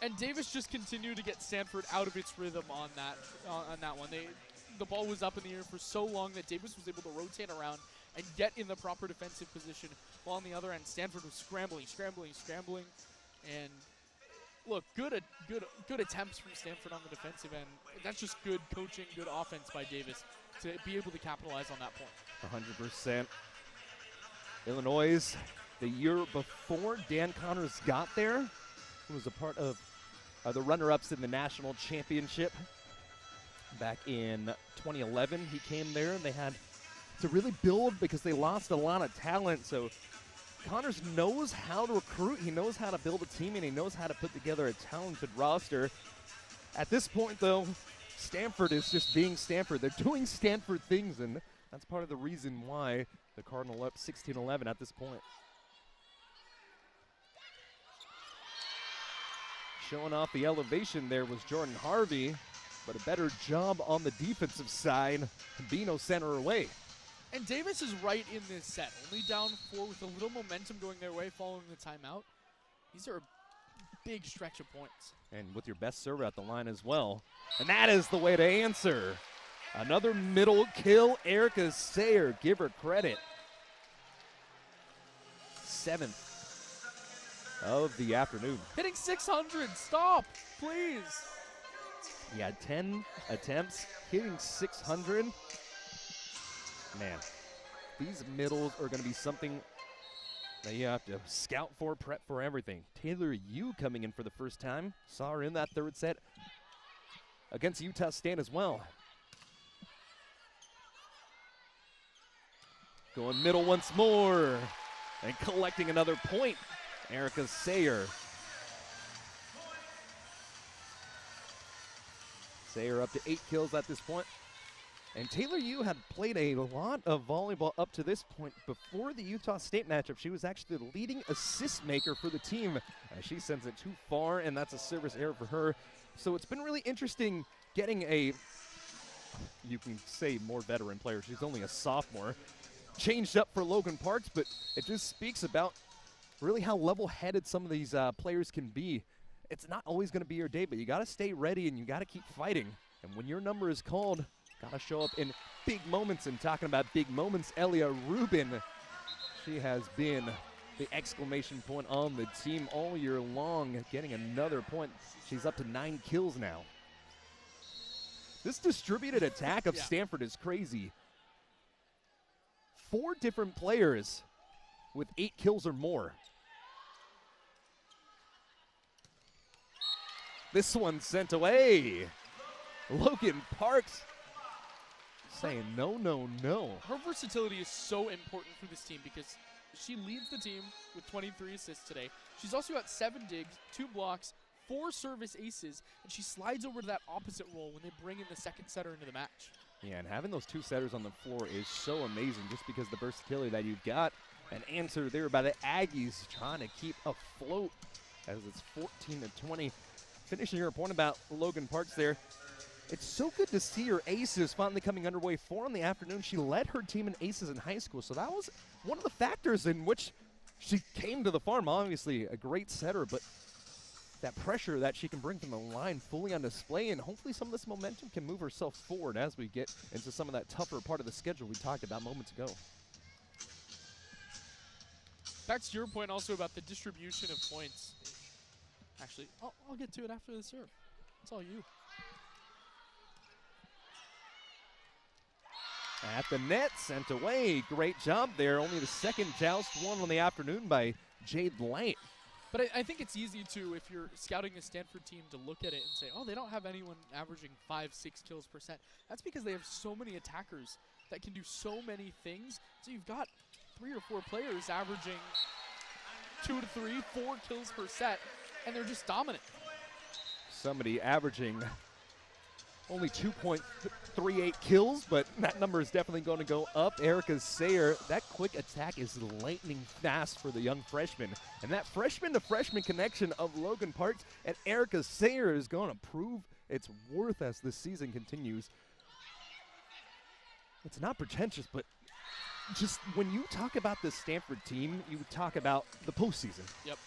And Davis just continued to get Stanford out of its rhythm on that one. The ball was up in the air for so long that Davis was able to rotate around and get in the proper defensive position, while on the other end, Stanford was scrambling. And look, good attempts from Stanford on the defensive end. That's just good coaching, good offense by Davis to be able to capitalize on that point. 100%. Illinois, the year before Dan Connors got there, he was a part of the runner-ups in the national championship. Back in 2011, he came there, and they had to really build because they lost a lot of talent. So Connors knows how to recruit, he knows how to build a team, and he knows how to put together a talented roster. At this point, though, Stanford is just being Stanford. They're doing Stanford things, and that's part of the reason why the Cardinal up 16-11 at this point. Showing off the elevation there was Jordan Harvey, but a better job on the defensive side. Bino sent her away. And Davis is right in this set. Only down 4 with a little momentum going their way following the timeout. These are a big stretch of points. And with your best server at the line as well. And that is the way to answer. Another middle kill, Erica Sayer, give her credit. 7th of the afternoon. Hitting 600, stop, please. He had 10 attempts, hitting 600. Man, these middles are going to be something that you have to scout for, prep for everything. Taylor Yu coming in for the first time. Saw her in that third set against Utah State as well. Going middle once more and collecting another point. Erica Sayer. Sayer up to 8 kills at this point. And Taylor Yu had played a lot of volleyball up to this point. Before the Utah State matchup, she was actually the leading assist maker for the team. She sends it too far, and that's a service error for her. So it's been really interesting getting a, you can say more veteran player. She's only a sophomore. Changed up for Logan Parks, but it just speaks about really how level-headed some of these players can be. It's not always going to be your day, but you got to stay ready and you got to keep fighting. And when your number is called, got to show up in big moments. And talking about big moments, Elia Ruben, she has been the exclamation point on the team all year long, getting another point. She's up to 9 kills now. This distributed attack of Stanford is crazy. 4 different players with 8 kills or more. This one sent away. Logan Parks saying no, no, no. Her versatility is so important for this team because she leads the team with 23 assists today. She's also got 7 digs, 2 blocks, 4 service aces, and she slides over to that opposite role when they bring in the second setter into the match. Yeah, and having those 2 setters on the floor is so amazing just because the versatility that you've got. An answer there by the Aggies trying to keep afloat as it's 14-20. Finishing your point about Logan Parks there. It's so good to see her aces finally coming underway. 4 in the afternoon. She led her team in aces in high school, so that was one of the factors in which she came to the farm. Obviously a great setter, but that pressure that she can bring from the line fully on display, and hopefully some of this momentum can move herself forward as we get into some of that tougher part of the schedule we talked about moments ago. Back to your point also about the distribution of points. Actually, I'll get to it after the serve. It's all you. At the net, sent away. Great job there. Only the second joust won on the afternoon by Jade Light. But I think it's easy to, if you're scouting a Stanford team, to look at it and say, oh, they don't have anyone averaging 5-6 kills per set. That's because they have so many attackers that can do so many things. So you've got 3 or 4 players averaging 2 to 3, 4 kills per set, and they're just dominant. Somebody averaging only 2.38 kills, but that number is definitely going to go up. Erica Sayer, that quick attack is lightning fast for the young freshman. And that freshman-to-freshman connection of Logan Parks and Erica Sayer is going to prove its worth as this season continues. It's not pretentious, but just when you talk about this Stanford team, you talk about the postseason. Yep.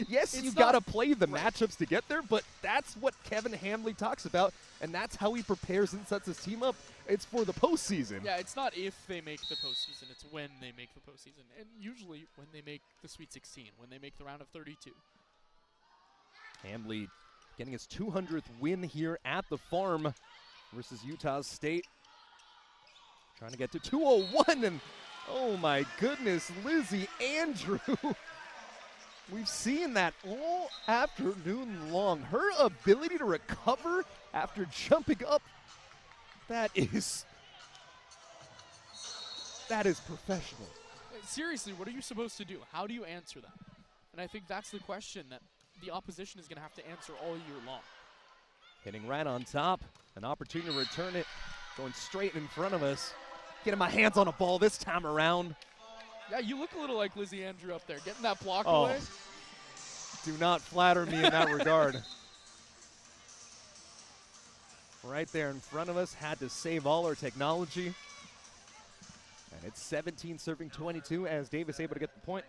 Yes, you got to play the matchups to get there, but that's what Kevin Hamley talks about, and that's how he prepares and sets his team up. It's for the postseason. Yeah, it's not if they make the postseason, it's when they make the postseason, and usually when they make the Sweet 16, when they make the round of 32. Hamley getting his 200th win here at the farm versus Utah State. Trying to get to 201, and oh my goodness, Lizzie Andrew. We've seen that all afternoon long. Her ability to recover after jumping up, that is professional. Seriously, what are you supposed to do? How do you answer that? And I think that's the question that the opposition is going to have to answer all year long. Hitting right on top, an opportunity to return it, going straight in front of us. Getting my hands on a ball this time around. Yeah, you look a little like Lizzie Andrew up there, getting that block away. Do not flatter me in that regard. Right there in front of us, had to save all our technology. And it's 17 serving 22 as Davis able to get the point.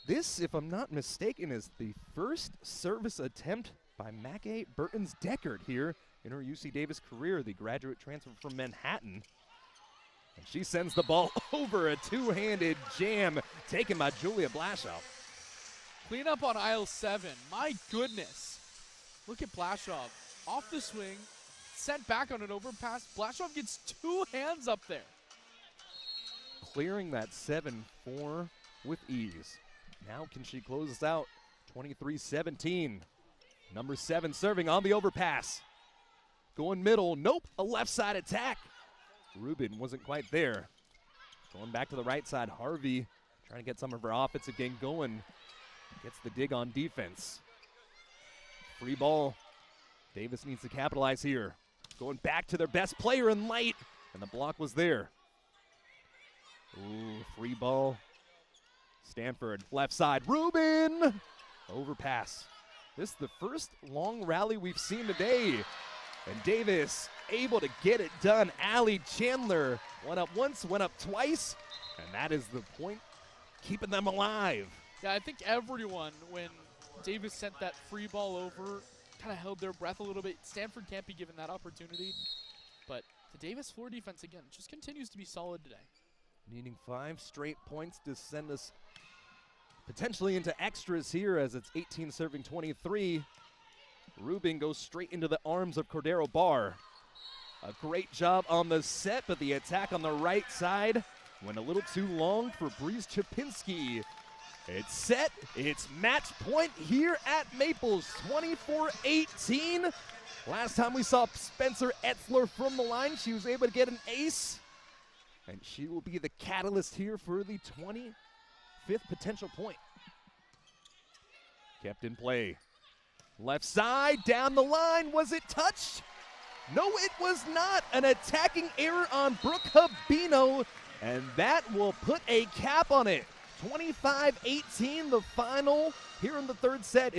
This, if I'm not mistaken, is the first service attempt by Mackay Burtons Deckard here in her UC Davis career, the graduate transfer from Manhattan. And she sends the ball over, a two-handed jam taken by Julia Blashov. Clean up on aisle 7. My goodness. Look at Blashov. Off the swing, sent back on an overpass. Blashov gets 2 hands up there. Clearing that 7-4 with ease. Now can she close this out? 23-17. Number 7 serving on the overpass. Going middle, nope, a left side attack. Ruben wasn't quite there. Going back to the right side, Harvey trying to get some of her offensive game going. Gets the dig on defense. Free ball. Davis needs to capitalize here. Going back to their best player in light, and the block was there. Ooh, free ball. Stanford, left side, Ruben! Overpass. This is the first long rally we've seen today. And Davis able to get it done. Allie Chandler went up once, went up twice, and that is the point keeping them alive. Yeah, I think everyone, when Davis sent that free ball over, kind of held their breath a little bit. Stanford can't be given that opportunity. But the Davis floor defense, again, just continues to be solid today. Needing 5 straight points to send us potentially into extras here, as it's 18 serving 23. Ruben goes straight into the arms of Cordero Barr. A great job on the set, but the attack on the right side went a little too long for Breeze Chapinski. It's set, it's match point here at Maples, 24-18. Last time we saw Spencer Etzler from the line, she was able to get an ace. And she will be the catalyst here for the 25th potential point. Kept in play. Left side, down the line. Was it touched? No, it was not. An attacking error on Brooke Habino, and that will put a cap on it. 25-18, the final here in the third set.